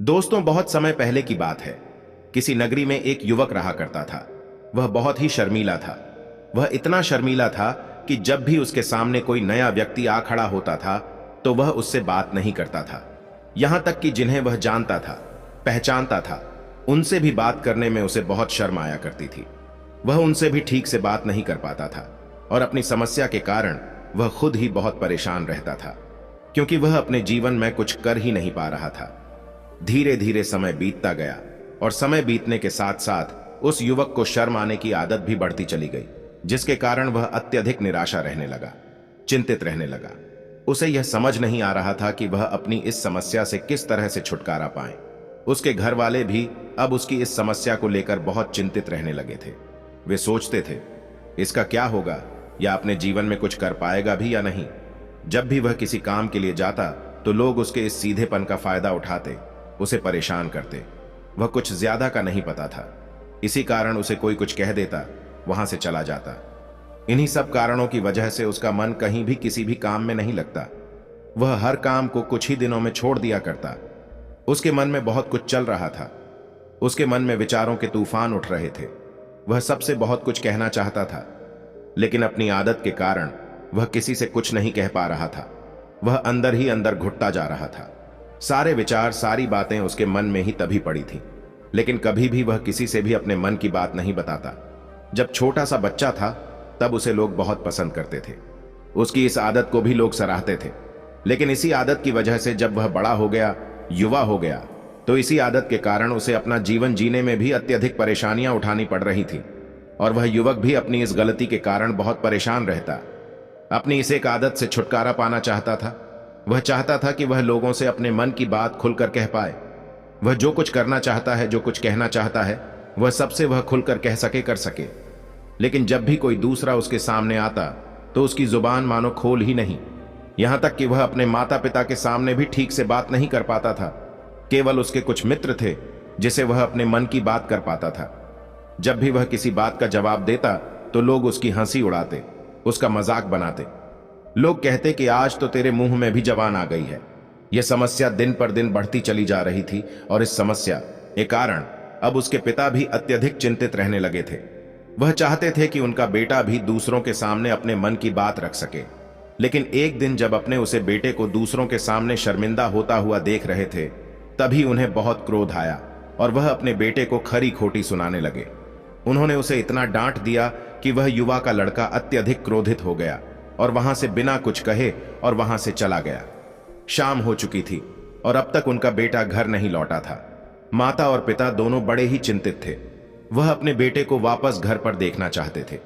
दोस्तों, बहुत समय पहले की बात है। किसी नगरी में एक युवक रहा करता था। वह बहुत ही शर्मीला था। वह इतना शर्मीला था कि जब भी उसके सामने कोई नया व्यक्ति आ खड़ा होता था तो वह उससे बात नहीं करता था। यहां तक कि जिन्हें वह जानता था, पहचानता था, उनसे भी बात करने में उसे बहुत शर्म आया करती थी। वह उनसे भी ठीक से बात नहीं कर पाता था और अपनी समस्या के कारण वह खुद ही बहुत परेशान रहता था, क्योंकि वह अपने जीवन में कुछ कर ही नहीं पा रहा था। धीरे धीरे समय बीतता गया और समय बीतने के साथ साथ उस युवक को शर्म आने की आदत भी बढ़ती चली गई, जिसके कारण वह अत्यधिक निराशा रहने लगा, चिंतित रहने लगा। उसे यह समझ नहीं आ रहा था कि वह अपनी इस समस्या से किस तरह से छुटकारा पाए। उसके घर वाले भी अब उसकी इस समस्या को लेकर बहुत चिंतित रहने लगे थे। वे सोचते थे, इसका क्या होगा, या अपने जीवन में कुछ कर पाएगा भी या नहीं। जब भी वह किसी काम के लिए जाता तो लोग उसके इस सीधेपन का फायदा उठाते, उसे परेशान करते। वह कुछ ज्यादा का नहीं पता था, इसी कारण उसे कोई कुछ कह देता, वहां से चला जाता। इन्हीं सब कारणों की वजह से उसका मन कहीं भी किसी भी काम में नहीं लगता। वह हर काम को कुछ ही दिनों में छोड़ दिया करता। उसके मन में बहुत कुछ चल रहा था। उसके मन में विचारों के तूफान उठ रहे थे। वह सबसे बहुत कुछ कहना चाहता था, लेकिन अपनी आदत के कारण वह किसी से कुछ नहीं कह पा रहा था। वह अंदर ही अंदर घुटता जा रहा था। सारे विचार, सारी बातें उसके मन में ही तभी पड़ी थी, लेकिन कभी भी वह किसी से भी अपने मन की बात नहीं बताता। जब छोटा सा बच्चा था तब उसे लोग बहुत पसंद करते थे। उसकी इस आदत को भी लोग सराहते थे। लेकिन इसी आदत की वजह से जब वह बड़ा हो गया, युवा हो गया, तो इसी आदत के कारण उसे अपना जीवन जीने में भी अत्यधिक परेशानियां उठानी पड़ रही थी। और वह युवक भी अपनी इस गलती के कारण बहुत परेशान रहता। अपनी इस एक आदत से छुटकारा पाना चाहता था। वह चाहता था कि वह लोगों से अपने मन की बात खुलकर कह पाए। वह जो कुछ करना चाहता है, जो कुछ कहना चाहता है, वह सबसे वह खुलकर कह सके, कर सके। लेकिन जब भी कोई दूसरा उसके सामने आता तो उसकी जुबान मानो खोल ही नहीं। यहां तक कि वह अपने माता पिता के सामने भी ठीक से बात नहीं कर पाता था। केवल उसके कुछ मित्र थे जिसे वह अपने मन की बात कर पाता था। जब भी वह किसी बात का जवाब देता तो लोग उसकी हंसी उड़ाते, उसका मजाक बनाते। लोग कहते कि आज तो तेरे मुंह में भी जबान आ गई है। यह समस्या दिन पर दिन बढ़ती चली जा रही थी और इस समस्या के कारण अब उसके पिता भी अत्यधिक चिंतित रहने लगे थे। वह चाहते थे कि उनका बेटा भी दूसरों के सामने अपने मन की बात रख सके। लेकिन एक दिन जब अपने उसे बेटे को दूसरों के सामने शर्मिंदा होता हुआ देख रहे थे, तभी उन्हें बहुत क्रोध आया और वह अपने बेटे को खरी खोटी सुनाने लगे। उन्होंने उसे इतना डांट दिया कि वह युवा का लड़का अत्यधिक क्रोधित हो गया और वहां से बिना कुछ कहे और वहां से चला गया। शाम हो चुकी थी और अब तक उनका बेटा घर नहीं लौटा था। माता और पिता दोनों बड़े ही चिंतित थे। वह अपने बेटे को वापस घर पर देखना चाहते थे,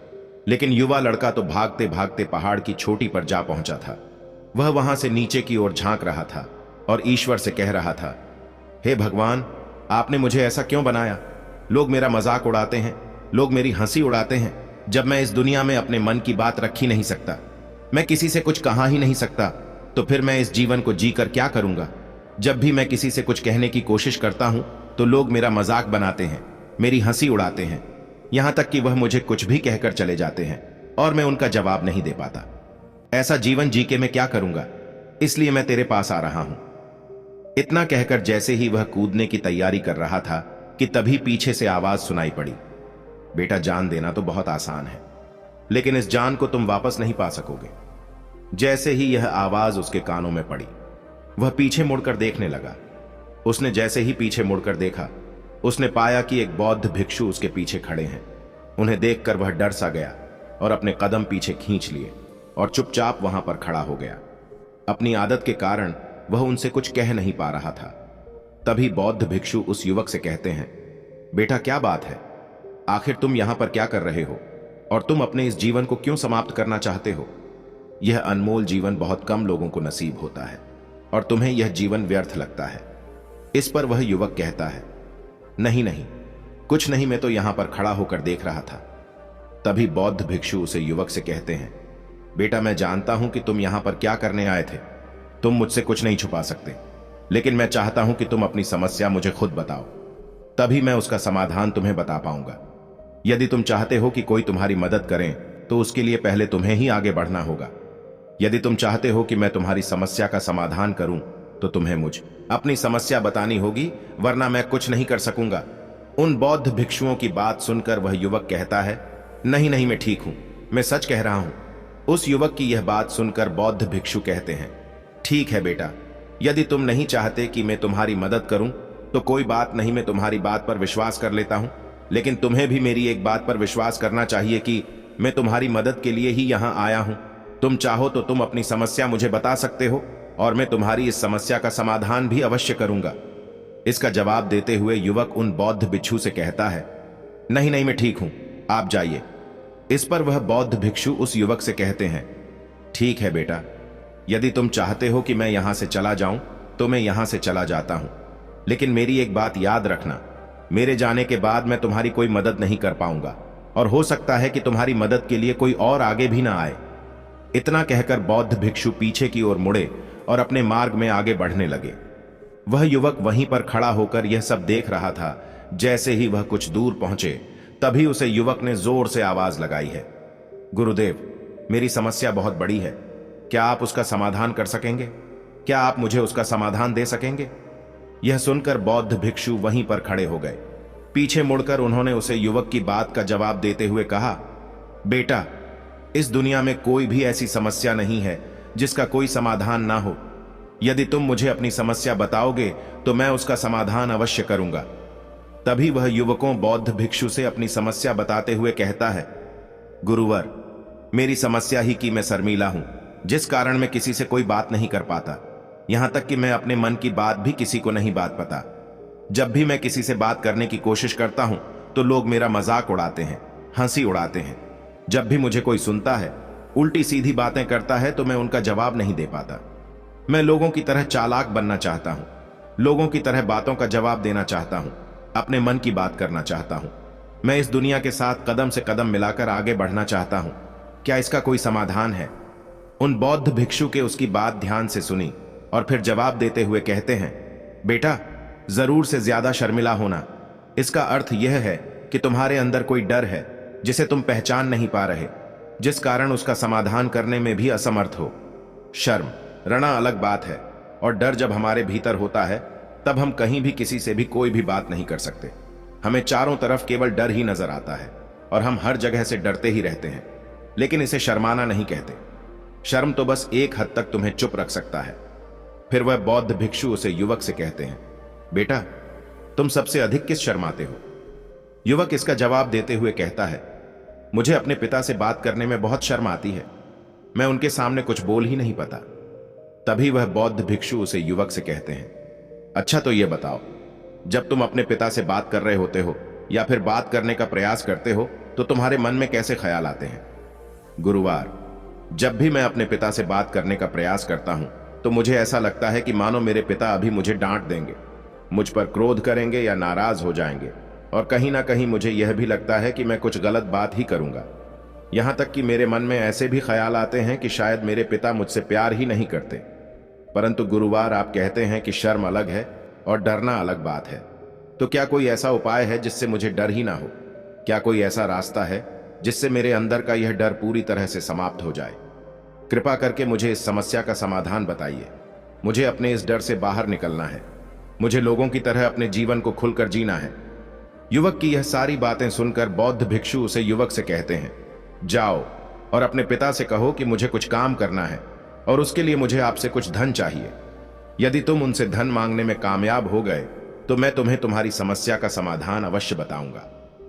लेकिन युवा लड़का तो भागते भागते पहाड़ की चोटी पर जा पहुंचा था। वह वहां से नीचे की ओर झांक रहा था और ईश्वर से कह रहा था, हे भगवान, आपने मुझे ऐसा क्यों बनाया? लोग मेरा मजाक उड़ाते हैं, लोग मेरी हंसी उड़ाते हैं। जब मैं इस दुनिया में अपने मन की बात रख ही नहीं सकता, मैं किसी से कुछ कहा ही नहीं सकता, तो फिर मैं इस जीवन को जीकर क्या करूंगा? जब भी मैं किसी से कुछ कहने की कोशिश करता हूं तो लोग मेरा मजाक बनाते हैं, मेरी हंसी उड़ाते हैं। यहां तक कि वह मुझे कुछ भी कहकर चले जाते हैं और मैं उनका जवाब नहीं दे पाता। ऐसा जीवन जी के मैं क्या करूंगा? इसलिए मैं तेरे पास आ रहा हूं। इतना कहकर जैसे ही वह कूदने की तैयारी कर रहा था कि तभी पीछे से आवाज सुनाई पड़ी, बेटा, जान देना तो बहुत आसान है, लेकिन इस जान को तुम वापस नहीं पा सकोगे। जैसे ही यह आवाज उसके कानों में पड़ी, वह पीछे मुड़कर देखने लगा। उसने जैसे ही पीछे मुड़कर देखा, उसने पाया कि एक बौद्ध भिक्षु उसके पीछे खड़े हैं। उन्हें देखकर वह डर सा गया और अपने कदम पीछे खींच लिए और चुपचाप वहां पर खड़ा हो गया। अपनी आदत के कारण वह उनसे कुछ कह नहीं पा रहा था। तभी बौद्ध भिक्षु उस युवक से कहते हैं, बेटा, क्या बात है? आखिर तुम यहां पर क्या कर रहे हो और तुम अपने इस जीवन को क्यों समाप्त करना चाहते हो? यह अनमोल जीवन बहुत कम लोगों को नसीब होता है और तुम्हें यह जीवन व्यर्थ लगता है। इस पर वह युवक कहता है, नहीं नहीं, कुछ नहीं, मैं तो यहां पर खड़ा होकर देख रहा था। तभी बौद्ध भिक्षु उसे युवक से कहते हैं, बेटा, मैं जानता हूं कि तुम यहां पर क्या करने आए थे। तुम मुझसे कुछ नहीं छुपा सकते, लेकिन मैं चाहता हूं कि तुम अपनी समस्या मुझे खुद बताओ, तभी मैं उसका समाधान तुम्हें बता पाऊंगा। यदि तुम चाहते हो कि कोई तुम्हारी मदद करे तो उसके लिए पहले तुम्हें ही आगे बढ़ना होगा। यदि तुम चाहते हो कि मैं तुम्हारी समस्या का समाधान करूं तो तुम्हें मुझ अपनी समस्या बतानी होगी, वरना मैं कुछ नहीं कर सकूंगा। उन बौद्ध भिक्षुओं की बात सुनकर वह युवक कहता है, नहीं नहीं, मैं ठीक हूं, मैं सच कह रहा हूं। उस युवक की यह बात सुनकर बौद्ध भिक्षु कहते हैं, ठीक है बेटा, यदि तुम नहीं चाहते कि मैं तुम्हारी मदद करूं तो कोई बात नहीं, मैं तुम्हारी बात पर विश्वास कर लेता हूं। लेकिन तुम्हें भी मेरी एक बात पर विश्वास करना चाहिए कि मैं तुम्हारी मदद के लिए ही यहां आया हूं। तुम चाहो तो तुम अपनी समस्या मुझे बता सकते हो और मैं तुम्हारी इस समस्या का समाधान भी अवश्य करूंगा। इसका जवाब देते हुए युवक उन बौद्ध भिक्षु से कहता है, नहीं नहीं, मैं ठीक हूं, आप जाइए। इस पर वह बौद्ध भिक्षु उस युवक से कहते हैं, ठीक है बेटा, यदि तुम चाहते हो कि मैं यहां से चला जाऊं तो मैं यहां से चला जाता हूं, लेकिन मेरी एक बात याद रखना, मेरे जाने के बाद मैं तुम्हारी कोई मदद नहीं कर पाऊंगा और हो सकता है कि तुम्हारी मदद के लिए कोई और आगे भी ना आए। इतना कहकर बौद्ध भिक्षु पीछे की ओर मुड़े और अपने मार्ग में आगे बढ़ने लगे। वह युवक वहीं पर खड़ा होकर यह सब देख रहा था। जैसे ही वह कुछ दूर पहुंचे तभी उसे युवक ने जोर से आवाज लगाई है, गुरुदेव, मेरी समस्या बहुत बड़ी है, क्या आप उसका समाधान कर सकेंगे? क्या आप मुझे उसका समाधान दे सकेंगे? यह सुनकर बौद्ध भिक्षु वहीं पर खड़े हो गए। पीछे मुड़कर उन्होंने उसे युवक की बात का जवाब देते हुए कहा, बेटा, इस दुनिया में कोई भी ऐसी समस्या नहीं है जिसका कोई समाधान ना हो। यदि तुम मुझे अपनी समस्या बताओगे तो मैं उसका समाधान अवश्य करूंगा। तभी वह युवकों बौद्ध भिक्षु से अपनी समस्या बताते हुए कहता है, गुरुवर, मेरी समस्या ही कि मैं शर्मीला हूं, जिस कारण मैं किसी से कोई बात नहीं कर पाता। यहां तक कि मैं अपने मन की बात भी किसी को नहीं बात पता। जब भी मैं किसी से बात करने की कोशिश करता हूं तो लोग मेरा मजाक उड़ाते हैं, हंसी उड़ाते हैं। जब भी मुझे कोई सुनता है, उल्टी सीधी बातें करता है तो मैं उनका जवाब नहीं दे पाता। मैं लोगों की तरह चालाक बनना चाहता हूं, लोगों की तरह बातों का जवाब देना चाहता हूं, अपने मन की बात करना चाहता हूं। मैं इस दुनिया के साथ कदम से कदम मिलाकर आगे बढ़ना चाहता हूं। क्या इसका कोई समाधान है? उन बौद्ध भिक्षु के उसकी बात ध्यान से सुनी और फिर जवाब देते हुए कहते हैं, बेटा, जरूर से ज्यादा शर्मिला होना, इसका अर्थ यह है कि तुम्हारे अंदर कोई डर है जिसे तुम पहचान नहीं पा रहे, जिस कारण उसका समाधान करने में भी असमर्थ हो। शर्म रना अलग बात है, और डर जब हमारे भीतर होता है तब हम कहीं भी किसी से भी कोई भी बात नहीं कर सकते। हमें चारों तरफ केवल डर ही नजर आता है और हम हर जगह से डरते ही रहते हैं, लेकिन इसे शर्माना नहीं कहते। शर्म तो बस एक हद तक तुम्हें चुप रख सकता है। फिर वह बौद्ध भिक्षु उसे युवक से कहते हैं, बेटा, तुम सबसे अधिक किस शर्माते हो? युवक इसका जवाब देते हुए कहता है, मुझे अपने पिता से बात करने में बहुत शर्म आती है, मैं उनके सामने कुछ बोल ही नहीं पाता। तभी वह बौद्ध भिक्षु उसे युवक से कहते हैं, अच्छा तो यह बताओ, जब तुम अपने पिता से बात कर रहे होते हो या फिर बात करने का प्रयास करते हो तो तुम्हारे मन में कैसे ख्याल आते हैं? गुरुवार, जब भी मैं अपने पिता से बात करने का प्रयास करता हूं तो मुझे ऐसा लगता है कि मानो मेरे पिता अभी मुझे डांट देंगे, मुझ पर क्रोध करेंगे या नाराज हो जाएंगे, और कहीं ना कहीं मुझे यह भी लगता है कि मैं कुछ गलत बात ही करूंगा। यहां तक कि मेरे मन में ऐसे भी ख्याल आते हैं कि शायद मेरे पिता मुझसे प्यार ही नहीं करते। परंतु गुरुवार, आप कहते हैं कि शर्म अलग है और डरना अलग बात है, तो क्या कोई ऐसा उपाय है जिससे मुझे डर ही ना हो? क्या कोई ऐसा रास्ता है जिससे मेरे अंदर का यह डर पूरी तरह से समाप्त हो जाए? कृपा करके मुझे इस समस्या का समाधान बताइए। मुझे अपने इस डर से बाहर निकलना है, मुझे लोगों की तरह अपने जीवन को खुलकर जीना है। युवक की यह सारी बातें सुनकर बौद्ध भिक्षु उसे युवक से कहते हैं, जाओ और अपने पिता से कहो कि मुझे कुछ काम करना है और उसके लिए मुझे आपसे कुछ धन चाहिए। यदि तुम उनसे धन मांगने में कामयाब हो गए तो मैं तुम्हें तुम्हारी समस्या का समाधान अवश्य बताऊंगा।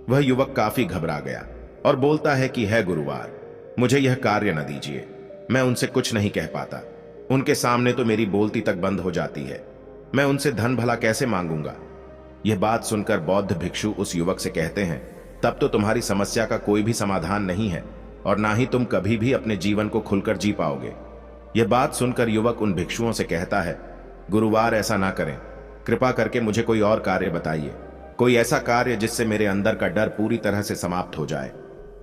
वह युवक काफी घबरा गया और बोलता है कि है गुरुवार, मुझे यह कार्य न दीजिए, मैं उनसे कुछ नहीं कह पाता। उनके सामने तो मेरी बोलती तक बंद हो जाती है, मैं उनसे धन भला कैसे मांगूंगा? यह बात सुनकर बौद्ध भिक्षु उस युवक से कहते हैं, तब तो तुम्हारी समस्या का कोई भी समाधान नहीं है और ना ही तुम कभी भी अपने जीवन को खुलकर जी पाओगे। यह बात सुनकर युवक उन भिक्षुओं से कहता है, गुरुवार, ऐसा ना करें, कृपा करके मुझे कोई और कार्य बताइए, कोई ऐसा कार्य जिससे मेरे अंदर का डर पूरी तरह से समाप्त हो जाए,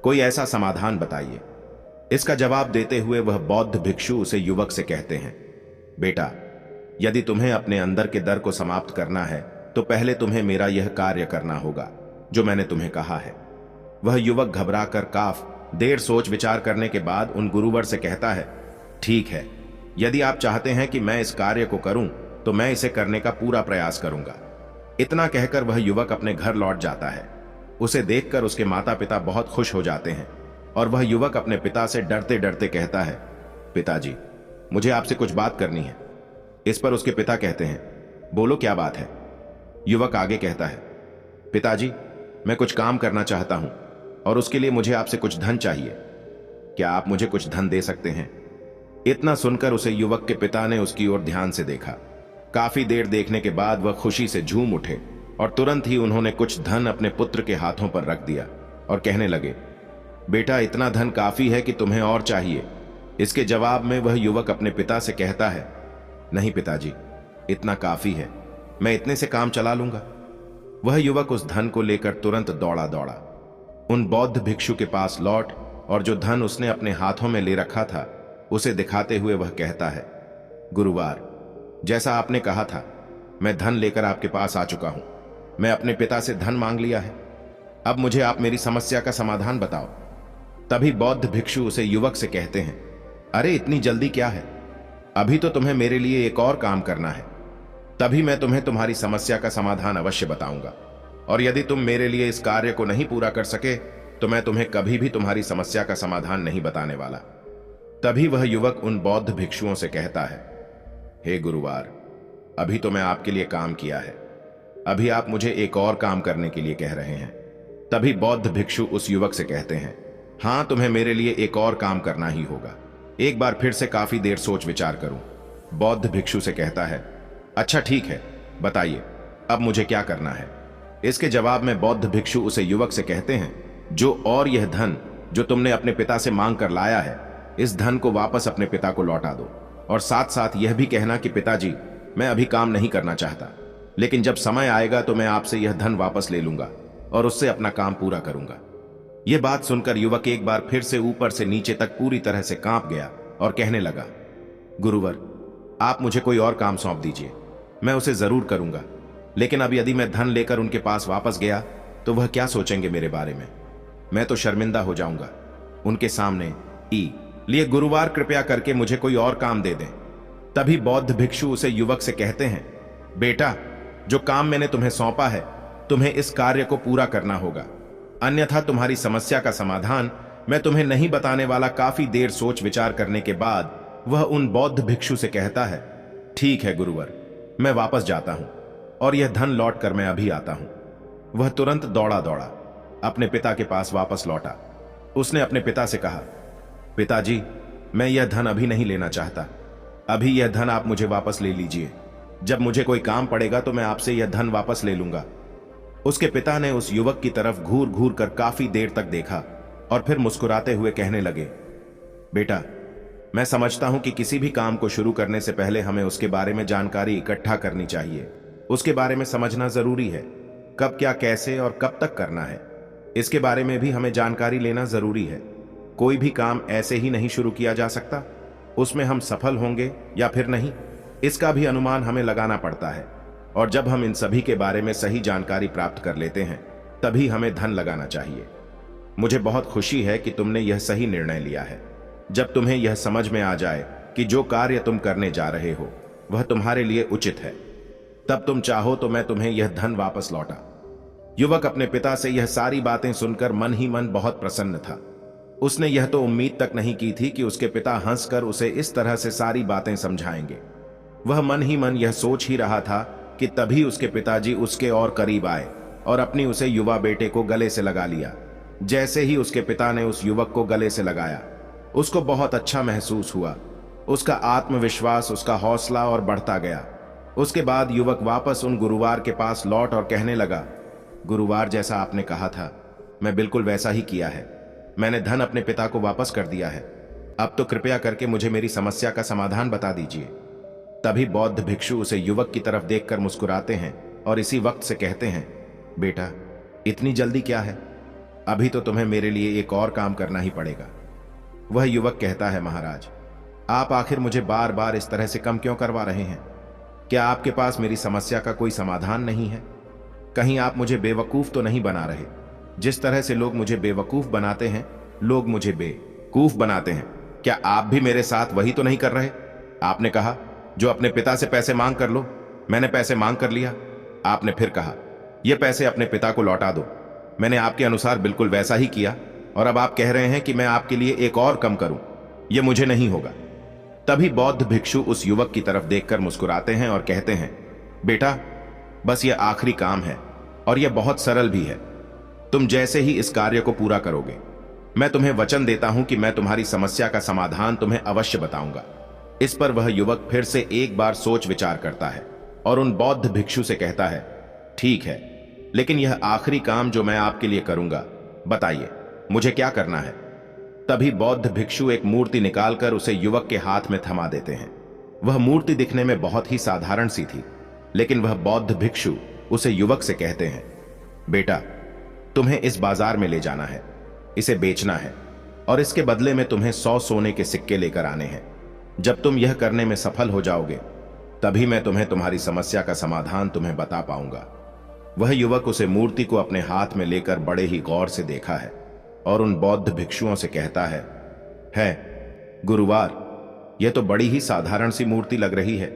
कोई ऐसा समाधान बताइए। इसका जवाब देते हुए वह बौद्ध भिक्षु उसे युवक से कहते हैं, बेटा, यदि तुम्हें अपने अंदर के डर को समाप्त करना है तो पहले तुम्हें मेरा यह कार्य करना होगा जो मैंने तुम्हें कहा है। वह युवक घबराकर काफ देर सोच विचार करने के बाद उन गुरुवर से कहता है, ठीक है, यदि आप चाहते हैं कि मैं इस कार्य को करूं तो मैं इसे करने का पूरा प्रयास करूंगा। इतना कहकर वह युवक अपने घर लौट जाता है। उसे देखकर उसके माता पिता बहुत खुश हो जाते हैं और वह युवक अपने पिता से डरते डरते कहता है, पिताजी, मुझे आपसे कुछ बात करनी है। इस पर उसके पिता कहते हैं, बोलो क्या बात है। युवक आगे कहता है, पिताजी, मैं कुछ काम करना चाहता हूं और उसके लिए मुझे आपसे कुछ धन चाहिए। क्या आप मुझे कुछ धन दे सकते हैं? इतना सुनकर उसे युवक के पिता ने उसकी ओर ध्यान से देखा। काफी देर देखने के बाद वह खुशी से झूम उठे और तुरंत ही उन्होंने कुछ धन अपने पुत्र के हाथों पर रख दिया और कहने लगे, बेटा, इतना धन काफी है कि तुम्हें और चाहिए? इसके जवाब में वह युवक अपने पिता से कहता है, नहीं पिताजी, इतना काफी है, मैं इतने से काम चला लूंगा। वह युवक उस धन को लेकर तुरंत दौड़ा दौड़ा उन बौद्ध भिक्षु के पास लौट और जो धन उसने अपने हाथों में ले रखा था उसे दिखाते हुए वह कहता है, गुरुवार, जैसा आपने कहा था, मैं धन लेकर आपके पास आ चुका हूं। मैं अपने पिता से धन मांग लिया है। अब मुझे आप मेरी समस्या का समाधान बताओ। तभी बौद्ध भिक्षु उसे युवक से कहते हैं, अरे इतनी जल्दी क्या है, अभी तो तुम्हें मेरे लिए एक और काम करना है, तभी मैं तुम्हें तुम्हारी समस्या का समाधान अवश्य बताऊंगा। और यदि तुम मेरे लिए इस कार्य को नहीं पूरा कर सके तो मैं तुम्हें कभी भी तुम्हारी समस्या का समाधान नहीं बताने वाला। तभी वह युवक उन बौद्ध भिक्षुओं से कहता है, हे गुरुवार, अभी तो मैं आपके लिए काम किया है, अभी आप मुझे एक और काम करने के लिए कह रहे हैं। तभी बौद्ध भिक्षु उस युवक से कहते हैं, हां, तुम्हें मेरे लिए एक और काम करना ही होगा। एक बार फिर से काफी देर सोच विचार करूं। बौद्ध भिक्षु से कहता है, अच्छा ठीक है, बताइए अब मुझे क्या करना है। इसके जवाब में बौद्ध भिक्षु उसे युवक से कहते हैं, जो और यह धन जो तुमने अपने पिता से मांग कर लाया है, इस धन को वापस अपने पिता को लौटा दो और साथ साथ यह भी कहना कि पिताजी, मैं अभी काम नहीं करना चाहता, लेकिन जब समय आएगा तो मैं आपसे यह धन वापस ले लूंगा और उससे अपना काम पूरा करूंगा। यह बात सुनकर युवक एक बार फिर से ऊपर से नीचे तक पूरी तरह से कांप गया और कहने लगा, गुरुवर, आप मुझे कोई और काम सौंप दीजिए, मैं उसे जरूर करूंगा, लेकिन अब यदि मैं धन लेकर उनके पास वापस गया तो वह क्या सोचेंगे मेरे बारे में? मैं तो शर्मिंदा हो जाऊंगा उनके सामने। लिए गुरुवार, कृपया करके मुझे कोई और काम दे दें। तभी बौद्ध भिक्षु उसे युवक से कहते हैं, बेटा, जो काम मैंने तुम्हें सौंपा है, तुम्हें इस कार्य को पूरा करना होगा, अन्यथा तुम्हारी समस्या का समाधान मैं तुम्हें नहीं बताने वाला। काफी देर सोच विचार करने के बाद वह उन बौद्ध भिक्षु से कहता है, ठीक है गुरुवर, मैं वापस जाता हूं और यह धन लौट कर मैं अभी आता हूं। वह तुरंत दौड़ा दौड़ा अपने पिता के पास वापस लौटा। उसने अपने पिता से कहा, पिताजी, मैं यह धन अभी नहीं लेना चाहता, अभी यह धन आप मुझे वापस ले लीजिए, जब मुझे कोई काम पड़ेगा तो मैं आपसे यह धन वापस ले लूंगा। उसके पिता ने उस युवक की तरफ घूर घूर कर काफी देर तक देखा और फिर मुस्कुराते हुए कहने लगे, बेटा, मैं समझता हूं कि किसी भी काम को शुरू करने से पहले हमें उसके बारे में जानकारी इकट्ठा करनी चाहिए। उसके बारे में समझना जरूरी है, कब क्या कैसे और कब तक करना है, इसके बारे में भी हमें जानकारी लेना जरूरी है। कोई भी काम ऐसे ही नहीं शुरू किया जा सकता, उसमें हम सफल होंगे या फिर नहीं, इसका भी अनुमान हमें लगाना पड़ता है। और जब हम इन सभी के बारे में सही जानकारी प्राप्त कर लेते हैं तभी हमें धन लगाना चाहिए। मुझे बहुत खुशी है कि तुमने यह सही निर्णय लिया है। जब तुम्हें यह समझ में आ जाए कि जो कार्य तुम करने जा रहे हो वह तुम्हारे लिए उचित है, तब तुम चाहो तो मैं तुम्हें यह धन वापस लौटा। युवक अपने पिता से यह सारी बातें सुनकर मन ही मन बहुत प्रसन्न था। उसने यह तो उम्मीद तक नहीं की थी कि उसके पिता हंसकर उसे इस तरह से सारी बातें समझाएंगे। वह मन ही मन यह सोच ही रहा था कि तभी उसके पिताजी उसके और करीब आए और अपनी उसे युवा बेटे को गले से लगा लिया। जैसे ही उसके पिता ने उस युवक को गले से लगाया, उसको बहुत अच्छा महसूस हुआ। उसका आत्मविश्वास, उसका हौसला और बढ़ता गया। उसके बाद युवक वापस उन गुरुवार के पास लौट और कहने लगा, गुरुवार, जैसा आपने कहा था मैं बिल्कुल वैसा ही किया है। मैंने धन अपने पिता को वापस कर दिया है। अब तो कृपया करके मुझे मेरी समस्या का समाधान बता दीजिए। तभी बौद्ध भिक्षु उसे युवक की तरफ देखकर मुस्कुराते हैं और इसी वक्त से कहते हैं, बेटा, इतनी जल्दी क्या है, अभी तो तुम्हें मेरे लिए एक और काम करना ही पड़ेगा। वह युवक कहता है, महाराज, आप आखिर मुझे बार बार इस तरह से कम क्यों करवा रहे हैं? क्या आपके पास मेरी समस्या का कोई समाधान नहीं है? कहीं आप मुझे बेवकूफ तो नहीं बना रहे? जिस तरह से लोग मुझे बेवकूफ बनाते हैं, लोग मुझे बेवकूफ बनाते हैं, क्या आप भी मेरे साथ वही तो नहीं कर रहे? आपने कहा जो अपने पिता से पैसे मांग कर लो। मैंने पैसे मांग कर लिया। आपने फिर कहा, ये पैसे अपने पिता को लौटा दो। मैंने आपके अनुसार बिल्कुल वैसा ही किया, और अब आप कह रहे हैं कि मैं आपके लिए एक और कम करूं। यह मुझे नहीं होगा। तभी बौद्ध भिक्षु उस युवक की तरफ देखकर मुस्कुराते हैं और कहते हैं, बेटा, बस यह आखिरी काम है और यह बहुत सरल भी है। तुम जैसे ही इस कार्य को पूरा करोगे, मैं तुम्हें वचन देता हूं कि मैं तुम्हारी समस्या का समाधान तुम्हें अवश्य बताऊंगा। इस पर वह युवक फिर से एक बार सोच विचार करता है और उन बौद्ध भिक्षु से कहता है, ठीक है, लेकिन यह आखिरी काम जो मैं आपके लिए करूंगा, बताइए मुझे क्या करना है। तभी बौद्ध भिक्षु एक मूर्ति निकालकर उसे युवक के हाथ में थमा देते हैं। वह मूर्ति दिखने में बहुत ही साधारण सी थी, लेकिन वह बौद्ध भिक्षु उसे युवक से कहते हैं, बेटा, तुम्हें इस बाजार में ले जाना है, इसे बेचना है और इसके बदले में तुम्हें 100 सोने के सिक्के लेकर आने हैं। जब तुम यह करने में सफल हो जाओगे, तभी मैं तुम्हें तुम्हारी समस्या का समाधान तुम्हें बता पाऊंगा। वह युवक उसे मूर्ति को अपने हाथ में लेकर बड़े ही गौर से देखा है और उन बौद्ध भिक्षुओं से कहता है गुरुवार, यह तो बड़ी ही साधारण सी मूर्ति लग रही है,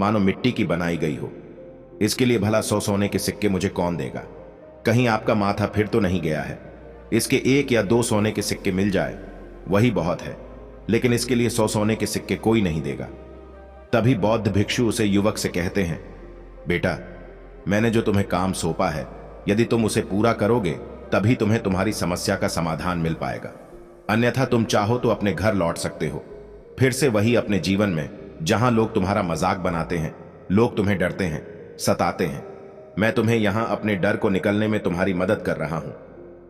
मानो मिट्टी की बनाई गई हो। इसके लिए भला 100 सोने के सिक्के मुझे कौन देगा? कहीं आपका माथा फिर तो नहीं गया है? इसके 1 या 2 सोने के सिक्के मिल जाए, वही बहुत है, लेकिन इसके लिए 100 सोने के सिक्के कोई नहीं देगा। तभी बौद्ध भिक्षु उसे युवक से कहते हैं, बेटा, मैंने जो तुम्हें काम सौंपा है, यदि तुम उसे पूरा करोगे तभी तुम्हें तुम्हारी समस्या का समाधान मिल पाएगा। अन्यथा तुम चाहो तो अपने घर लौट सकते हो, फिर से वही अपने जीवन में, जहां लोग तुम्हारा मजाक बनाते हैं, लोग तुम्हें डरते हैं, सताते हैं। मैं तुम्हें यहां अपने डर को निकलने में तुम्हारी मदद कर रहा हूं।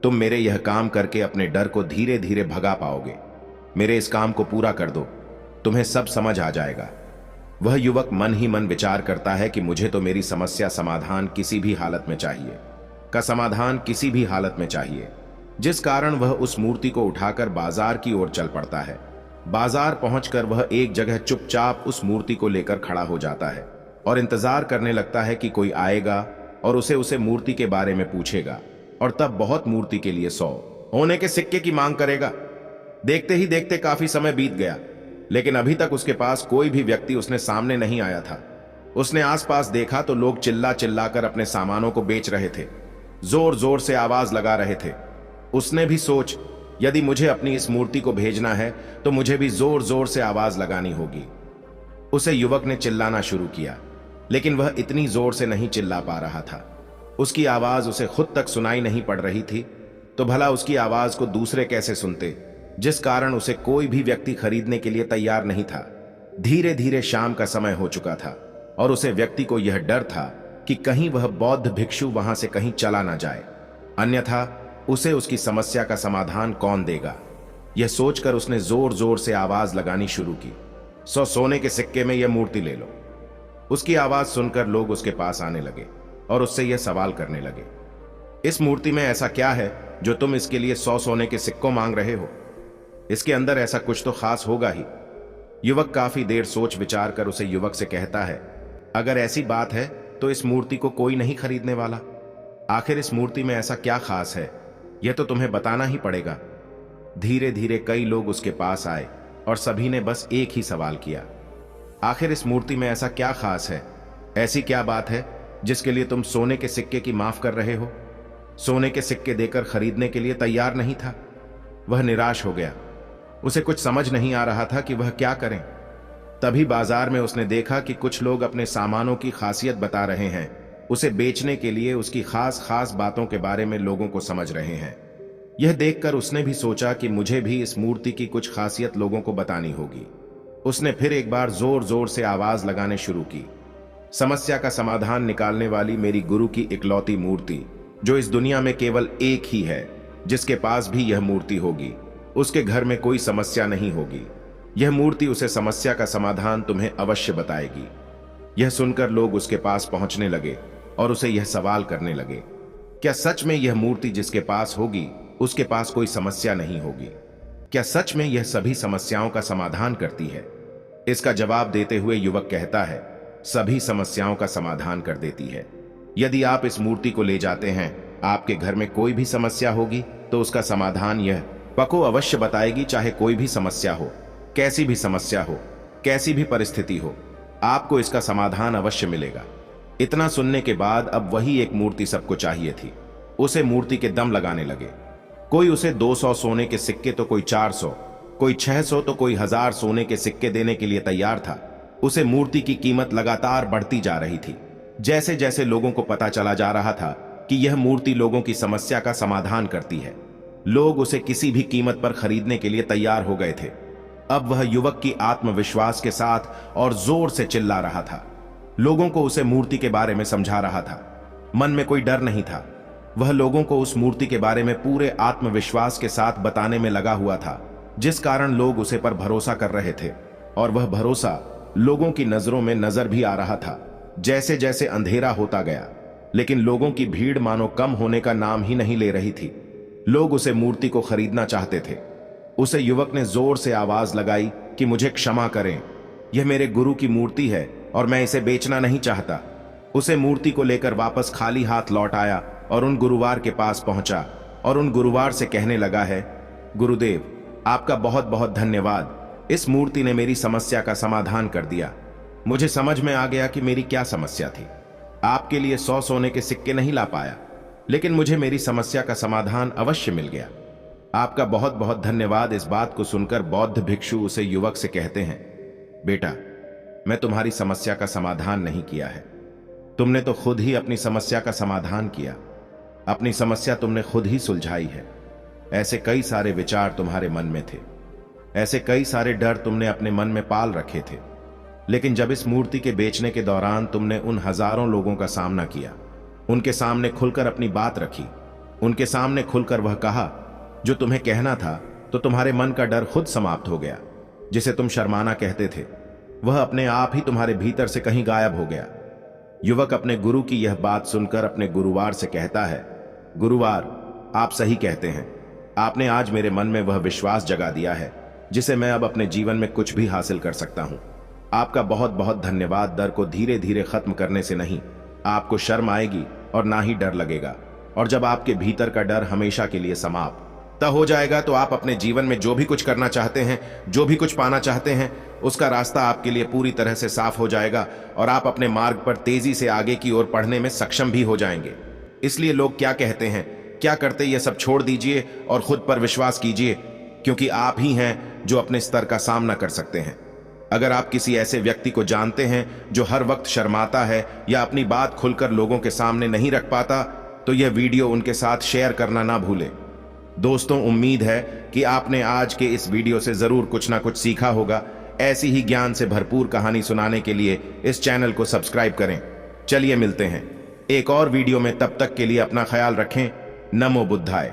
तुम मेरे यह काम करके अपने डर को धीरे धीरे भगा पाओगे। मेरे इस काम को पूरा कर दो, तुम्हें सब समझ आ जाएगा। वह युवक मन ही मन विचार करता है कि मुझे तो मेरी समस्या समाधान किसी भी हालत में चाहिए, का समाधान किसी भी हालत में चाहिए, जिस कारण वह उस मूर्ति को उठाकर बाजार की ओर चल पड़ता है। बाजार पहुंचकर वह एक जगह चुपचाप उस मूर्ति को लेकर खड़ा हो जाता है और इंतजार करने लगता है कि कोई आएगा और उसे मूर्ति के बारे में पूछेगा, और तब बहुत मूर्ति के लिए 100 होने के सिक्के की मांग करेगा। देखते ही देखते काफी समय बीत गया, लेकिन अभी तक उसके पास कोई भी व्यक्ति उसने सामने नहीं आया था। उसने आसपास देखा तो लोग चिल्ला चिल्लाकर अपने सामानों को बेच रहे थे, जोर जोर से आवाज लगा रहे थे। उसने भी सोच, यदि मुझे अपनी इस मूर्ति को भेजना है तो मुझे भी जोर जोर से आवाज लगानी होगी। उसे युवक ने चिल्लाना शुरू किया, लेकिन वह इतनी जोर से नहीं चिल्ला पा रहा था। उसकी आवाज उसे खुद तक सुनाई नहीं पड़ रही थी, तो भला उसकी आवाज को दूसरे कैसे सुनते, जिस कारण उसे कोई भी व्यक्ति खरीदने के लिए तैयार नहीं था। धीरे धीरे शाम का समय हो चुका था और उसे व्यक्ति को यह डर था कि कहीं वह बौद्ध भिक्षु वहां से कहीं चला ना जाए, अन्यथा उसे उसकी समस्या का समाधान कौन देगा। यह सोचकर उसने जोर जोर से आवाज लगानी शुरू की, 100 सोने के सिक्के में यह मूर्ति ले लो। उसकी आवाज सुनकर लोग उसके पास आने लगे और उससे यह सवाल करने लगे, इस मूर्ति में ऐसा क्या है जो तुम इसके लिए 100 सोने के सिक्कों मांग रहे हो? इसके अंदर ऐसा कुछ तो खास होगा ही। युवक काफी देर सोच विचार कर उसे युवक से कहता है, अगर ऐसी बात है तो इस मूर्ति को कोई नहीं खरीदने वाला। आखिर इस मूर्ति में ऐसा क्या खास है, यह तो तुम्हें बताना ही पड़ेगा। धीरे धीरे कई लोग उसके पास आए और सभी ने बस एक ही सवाल किया, आखिर इस मूर्ति में ऐसा क्या खास है, ऐसी क्या बात है जिसके लिए तुम सोने के सिक्के की माफ कर रहे हो? सोने के सिक्के देकर खरीदने के लिए तैयार नहीं था। वह निराश हो गया, उसे कुछ समझ नहीं आ रहा था कि वह क्या करें। तभी बाजार में उसने देखा कि कुछ लोग अपने सामानों की खासियत बता रहे हैं, उसे बेचने के लिए उसकी खास खास बातों के बारे में लोगों को समझ रहे हैं। यह देखकर उसने भी सोचा कि मुझे भी इस मूर्ति की कुछ खासियत लोगों को बतानी होगी। उसने फिर एक बार जोर जोर से आवाज लगाने शुरू की, समस्या का समाधान निकालने वाली मेरी गुरु की इकलौती मूर्ति, जो इस दुनिया में केवल एक ही है, जिसके पास भी यह मूर्ति होगी उसके घर में कोई समस्या नहीं होगी। यह मूर्ति उसे समस्या का समाधान तुम्हें अवश्य बताएगी। यह सुनकर लोग उसके पास पहुंचने लगे और उसे यह सवाल करने लगे, क्या सच में यह मूर्ति जिसके पास होगी उसके पास कोई समस्या नहीं होगी? क्या सच में यह सभी समस्याओं का समाधान करती है? इसका जवाब देते हुए युवक कहता है, सभी समस्याओं का समाधान कर देती है। यदि आप इस मूर्ति को ले जाते हैं, आपके घर में कोई भी समस्या होगी तो उसका समाधान यह पको अवश्य बताएगी, चाहे कोई भी समस्या हो, कैसी भी समस्या हो, कैसी भी परिस्थिति हो। आपको इसका समाधान अवश्य मिलेगा। इतना सुनने के बाद अब वही एक मूर्ति सबको चाहिए थी। उसे मूर्ति के दम लगाने लगे। कोई उसे 200 सोने के सिक्के तो कोई 400, कोई 600 तो कोई 1000 सोने के सिक्के देने के लिए तैयार था। उसे मूर्ति की कीमत लगातार बढ़ती जा रही थी। जैसे जैसे लोगों को पता चला जा रहा था कि यह मूर्ति लोगों की समस्या का समाधान करती है, लोग उसे किसी भी कीमत पर खरीदने के लिए तैयार हो गए थे। अब वह युवक की आत्मविश्वास के साथ और जोर से चिल्ला रहा था। लोगों को उसे मूर्ति के बारे में समझा रहा था। मन में कोई डर नहीं था। वह लोगों को उस मूर्ति के बारे में पूरे आत्मविश्वास के साथ बताने में लगा हुआ था, जिस कारण लोग उसे पर भरोसा कर रहे थे। और वह भरोसा लोगों की नजरों में नजर भी आ रहा था। जैसे जैसे अंधेरा होता गया, लेकिन लोगों की भीड़ मानो कम होने का नाम ही नहीं ले रही थी। लोग उसे मूर्ति को खरीदना चाहते थे। उसे युवक ने जोर से आवाज लगाई कि मुझे क्षमा करें, यह मेरे गुरु की मूर्ति है और मैं इसे बेचना नहीं चाहता। उसे मूर्ति को लेकर वापस खाली हाथ लौट आया और उन गुरुवार के पास पहुंचा और उन गुरुवार से कहने लगा है, गुरुदेव आपका बहुत बहुत धन्यवाद। इस मूर्ति ने मेरी समस्या का समाधान कर दिया। मुझे समझ में आ गया कि मेरी क्या समस्या थी। आपके लिए 100 सोने के सिक्के नहीं ला पाया, लेकिन मुझे मेरी समस्या का समाधान अवश्य मिल गया। आपका बहुत बहुत धन्यवाद। इस बात को सुनकर बौद्ध भिक्षु उसे युवक से कहते हैं, बेटा मैं तुम्हारी समस्या का समाधान नहीं किया है, तुमने तो खुद ही अपनी समस्या का समाधान किया। अपनी समस्या तुमने खुद ही सुलझाई है। ऐसे कई सारे विचार तुम्हारे मन में थे, ऐसे कई सारे डर तुमने अपने मन में पाल रखे थे, लेकिन जब इस मूर्ति के बेचने के दौरान तुमने उन हजारों लोगों का सामना किया, उनके सामने खुलकर अपनी बात रखी, उनके सामने खुलकर वह कहा जो तुम्हें कहना था, तो तुम्हारे मन का डर खुद समाप्त हो गया। जिसे तुम शर्माना कहते थे, वह अपने आप ही तुम्हारे भीतर से कहीं गायब हो गया। युवक अपने गुरु की यह बात सुनकर अपने गुरुवार से कहता है, गुरुवार आप सही कहते हैं। आपने आज मेरे मन में वह विश्वास जगा दिया है जिसे मैं अब अपने जीवन में कुछ भी हासिल कर सकता हूं। आपका बहुत बहुत धन्यवाद। डर को धीरे धीरे खत्म करने से नहीं, आपको शर्म आएगी और ना ही डर लगेगा। और जब आपके भीतर का डर हमेशा के लिए समाप्त हो जाएगा, तो आप अपने जीवन में जो भी कुछ करना चाहते हैं, जो भी कुछ पाना चाहते हैं, उसका रास्ता आपके लिए पूरी तरह से साफ हो जाएगा और आप अपने मार्ग पर तेजी से आगे की ओर बढ़ने में सक्षम भी हो जाएंगे। इसलिए लोग क्या कहते हैं, क्या करते, यह सब छोड़ दीजिए और खुद पर विश्वास कीजिए, क्योंकि आप ही हैं जो अपने स्तर का सामना कर सकते हैं। अगर आप किसी ऐसे व्यक्ति को जानते हैं जो हर वक्त शर्माता है या अपनी बात खुलकर लोगों के सामने नहीं रख पाता, तो यह वीडियो उनके साथ शेयर करना ना भूलें। दोस्तों, उम्मीद है कि आपने आज के इस वीडियो से जरूर कुछ ना कुछ सीखा होगा। ऐसी ही ज्ञान से भरपूर कहानी सुनाने के लिए इस चैनल को सब्सक्राइब करें। चलिए मिलते हैं एक और वीडियो में, तब तक के लिए अपना ख्याल रखें। नमो बुद्धाय।